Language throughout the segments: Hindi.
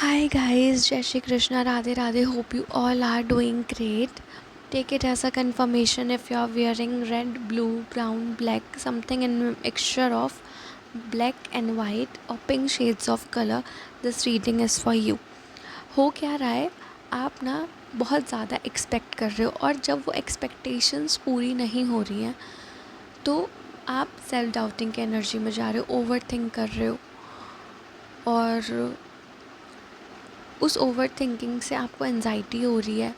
Hi guys, Jai Shri Krishna, Radhe Radhe. Hope you all are doing great. Take it as a confirmation if you are wearing red, blue, brown, black, something in mixture of black and white or pink shades of color. This reading is for you. हो क्या रहा है, आप ना बहुत ज़्यादा एक्सपेक्ट कर रहे हो और जब वो एक्सपेक्टेशंस पूरी नहीं हो रही हैं तो आप सेल्फ डाउटिंग की एनर्जी में जा रहे हो, ओवर थिंक कर रहे हो और उस ओवर थिंकिंग से आपको एंजाइटी हो रही है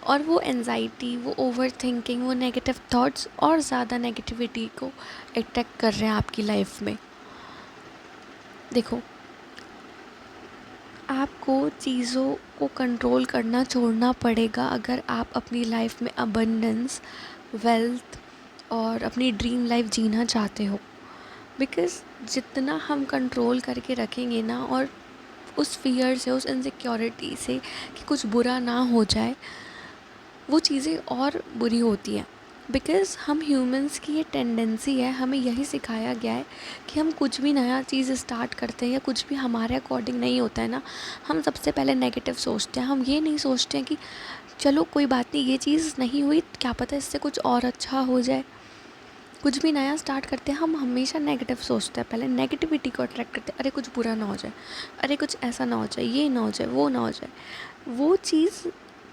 और वो एंजाइटी, वो ओवर थिंकिंग, वो नेगेटिव थॉट्स और ज़्यादा नेगेटिविटी को अट्रैक्ट कर रहे हैं आपकी लाइफ में। देखो, आपको चीज़ों को कंट्रोल करना छोड़ना पड़ेगा अगर आप अपनी लाइफ में अबंडेंस, वेल्थ और अपनी ड्रीम लाइफ जीना चाहते हो। बिकॉज़ जितना हम कंट्रोल करके रखेंगे ना, और उस फियर से, उस इनसिक्योरिटी से कि कुछ बुरा ना हो जाए, वो चीज़ें और बुरी होती हैं। बिकॉज़ हम ह्यूमंस की ये टेंडेंसी है, हमें यही सिखाया गया है कि हम कुछ भी नया चीज़ स्टार्ट करते हैं या कुछ भी हमारे अकॉर्डिंग नहीं होता है ना, हम सबसे पहले नेगेटिव सोचते हैं। हम ये नहीं सोचते हैं कि चलो कोई बात नहीं, ये चीज़ नहीं हुई, क्या पता इससे कुछ और अच्छा हो जाए। कुछ भी नया स्टार्ट करते हैं हम हमेशा नेगेटिव सोचते हैं, पहले नेगेटिविटी को अट्रैक्ट करते हैं। अरे कुछ बुरा ना हो जाए, अरे कुछ ऐसा ना हो जाए, ये ना हो जाए, वो ना हो जाए। वो चीज़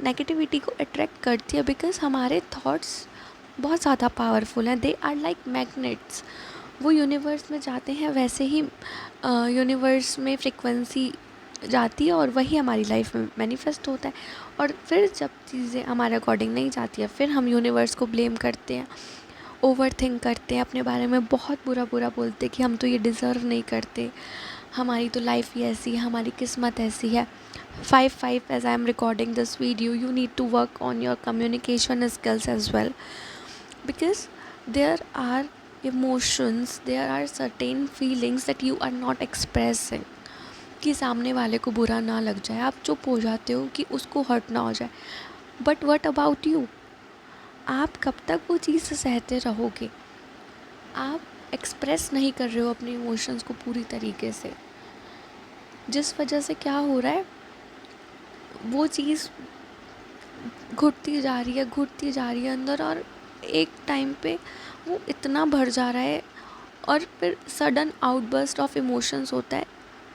नेगेटिविटी को अट्रैक्ट करती है बिकॉज़ हमारे थॉट्स बहुत ज़्यादा पावरफुल हैं। They are like magnets. वो यूनिवर्स में जाते हैं, वैसे ही यूनिवर्स में फ्रिक्वेंसी जाती है और वही हमारी लाइफ में मैनिफेस्ट होता है। और फिर जब चीज़ें हमारे अकॉर्डिंग नहीं जाती है, फिर हम यूनिवर्स को ब्लेम करते हैं, ओवर थिंक करते हैं, अपने बारे में बहुत बुरा बुरा बोलते हैं कि हम तो ये डिज़र्व नहीं करते, हमारी तो लाइफ ही ऐसी है, हमारी किस्मत ऐसी है। 5 as I am recording this video, you need to work on your communication skills as well, because there are emotions, there are certain feelings that you are not expressing, कि सामने वाले को बुरा ना लग जाए, आप चुप हो जाते हो कि उसको हर्ट ना हो जाए। But what about you? आप कब तक वो चीज़ सहते रहोगे? आप एक्सप्रेस नहीं कर रहे हो अपने इमोशंस को पूरी तरीके से, जिस वजह से क्या हो रहा है, वो चीज़ घुटती जा रही है अंदर, और एक टाइम पे वो इतना भर जा रहा है और फिर सडन आउटबर्स्ट ऑफ इमोशंस होता है,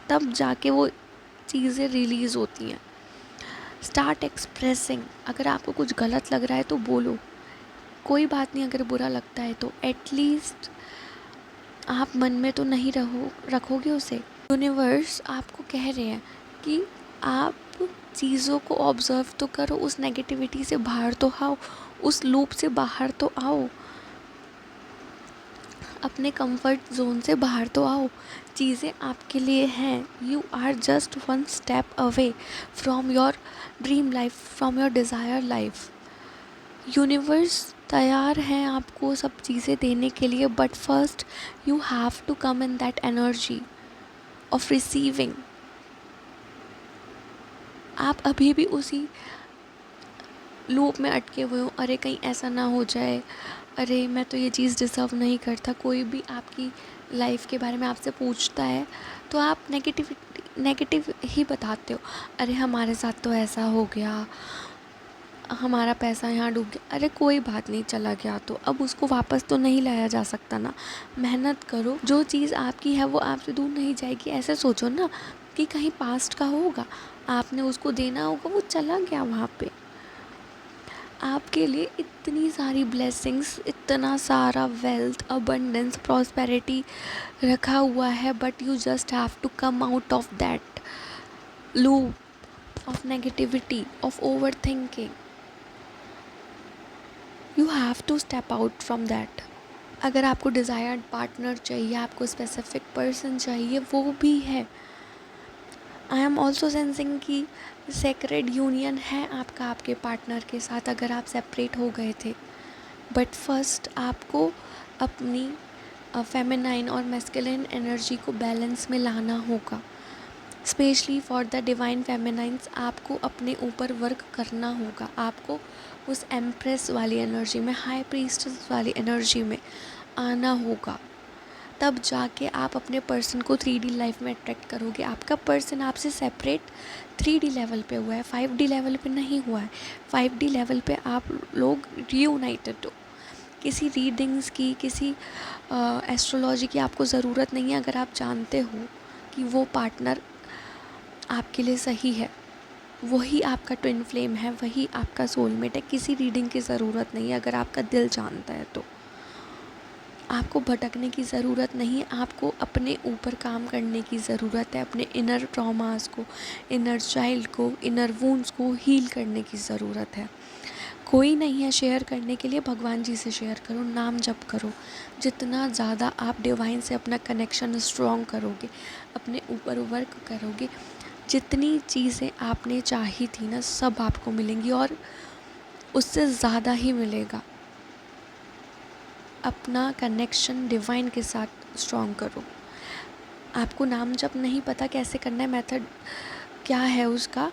तब जाके वो चीज़ें रिलीज़ होती हैं। Start expressing. अगर आपको कुछ गलत लग रहा है तो बोलो, कोई बात नहीं। अगर बुरा लगता है तो एटलीस्ट आप मन में तो नहीं रखोगे उसे। यूनिवर्स आपको कह रहे हैं कि आप चीज़ों को ऑब्ज़र्व तो करो, उस नेगेटिविटी से बाहर तो आओ, उस लूप से बाहर तो आओ, अपने कंफर्ट जोन से बाहर तो आओ। चीज़ें आपके लिए हैं। You are just one step away from your dream life, from your desire life. Universe तैयार हैं आपको सब चीज़ें देने के लिए, but first you have to come in that energy of receiving. आप अभी भी उसी लूप में अटके हुए हो, अरे कहीं ऐसा ना हो जाए, अरे मैं तो ये चीज़ डिज़र्व नहीं करता। कोई भी आपकी लाइफ के बारे में आपसे पूछता है तो आप नेगेटिव ही बताते हो। अरे हमारे साथ तो ऐसा हो गया, हमारा पैसा यहाँ डूब गया। अरे कोई बात नहीं, चला गया तो अब उसको वापस तो नहीं लाया जा सकता ना। मेहनत करो, जो चीज़ आपकी है वो आपसे दूर नहीं जाएगी। ऐसे सोचो ना कि कहीं पास्ट का होगा, आपने उसको देना होगा, वो चला गया वहाँ पे। आपके लिए इतनी सारी ब्लेसिंग्स, इतना सारा वेल्थ, अबंडेंस, प्रॉस्पेरिटी रखा हुआ है, but you just have to come out of that loop of negativity, of over thinking. You have to step out from that. अगर आपको डिज़ायर्ड पार्टनर चाहिए, आपको स्पेसिफिक पर्सन चाहिए, वो भी है। आई एम ऑल्सो सेंसिंग कि सेक्रेड यूनियन है आपका आपके पार्टनर के साथ, अगर आप सेपरेट हो गए थे। बट फर्स्ट आपको अपनी फेमिनाइन और मैस्कुलिन एनर्जी को बैलेंस में लाना होगा। स्पेशली फॉर द डिवाइन फेमिनाइंस, आपको अपने ऊपर वर्क करना होगा। आपको उस एम्प्रेस वाली एनर्जी में, हाई प्रीस्टेस वाली एनर्जी में आना होगा। तब जाके आप अपने पर्सन को 3D लाइफ में अट्रैक्ट करोगे। आपका पर्सन आपसे सेपरेट 3D लेवल पे हुआ है, 5D लेवल पे नहीं हुआ है। 5D लेवल पे आप लोग रियूनाइटेड हो। किसी रीडिंग्स की, किसी एस्ट्रोलॉजी की आपको ज़रूरत नहीं है अगर आप जानते हो कि वो पार्टनर आपके लिए सही है, वही आपका ट्विन फ्लेम है, वही आपका सोलमेट है। किसी रीडिंग की ज़रूरत नहीं है अगर आपका दिल जानता है तो। आपको भटकने की ज़रूरत नहीं है, आपको अपने ऊपर काम करने की ज़रूरत है। अपने इनर ट्रॉमास को, इनर चाइल्ड को, इनर वुंड्स को हील करने की ज़रूरत है। कोई नहीं है शेयर करने के लिए, भगवान जी से शेयर करो, नाम जप करो। जितना ज़्यादा आप डिवाइन से अपना कनेक्शन स्ट्रॉन्ग करोगे, अपने ऊपर वर्क करोगे, जितनी चीज़ें आपने चाही थी ना, सब आपको मिलेंगी और उससे ज़्यादा ही मिलेगा। अपना कनेक्शन डिवाइन के साथ स्ट्रॉन्ग करो। आपको नाम जप नहीं पता कैसे करना है, मेथड क्या है उसका,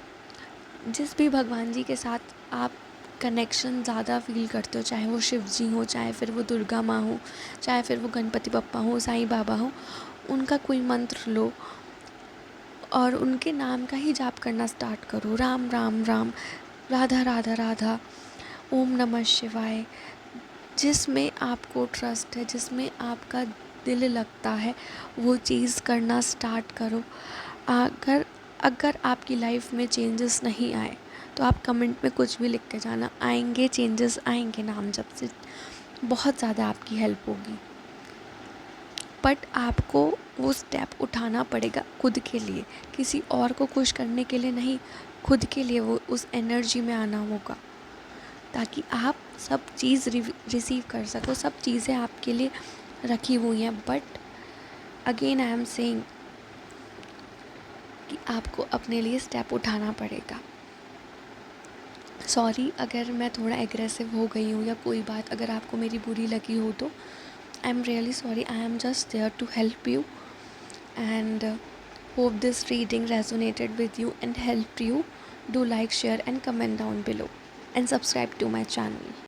जिस भी भगवान जी के साथ आप कनेक्शन ज़्यादा फील करते हो, चाहे वो शिव जी हो, चाहे फिर वो दुर्गा माँ हो, चाहे फिर वो गणपति बप्पा हो, साईं बाबा हो, उनका कोई मंत्र लो और उनके नाम का ही जाप करना स्टार्ट करो। राम राम राम, राधा राधा राधा, ओम नमः शिवाय। जिसमें आपको ट्रस्ट है, जिसमें आपका दिल लगता है, वो चीज़ करना स्टार्ट करो। अगर अगर आपकी लाइफ में चेंजेस नहीं आए तो आप कमेंट में कुछ भी लिख के जाना, आएंगे चेंजेस, आएंगे नाम जप से बहुत ज़्यादा आपकी हेल्प होगी। बट आपको वो स्टेप उठाना पड़ेगा खुद के लिए, किसी और को खुश करने के लिए नहीं, खुद के लिए वो उस एनर्जी में आना होगा ताकि आप सब चीज़ रिसीव कर सको। सब चीज़ें आपके लिए रखी हुई हैं, but again I am saying कि आपको अपने लिए स्टेप उठाना पड़ेगा। सॉरी अगर मैं थोड़ा एग्रेसिव हो गई हूँ या कोई बात अगर आपको मेरी बुरी लगी हो तो I am really sorry. I am just there to help you and hope this reading resonated with you and helped you. Do like, share and comment down below and subscribe to my channel.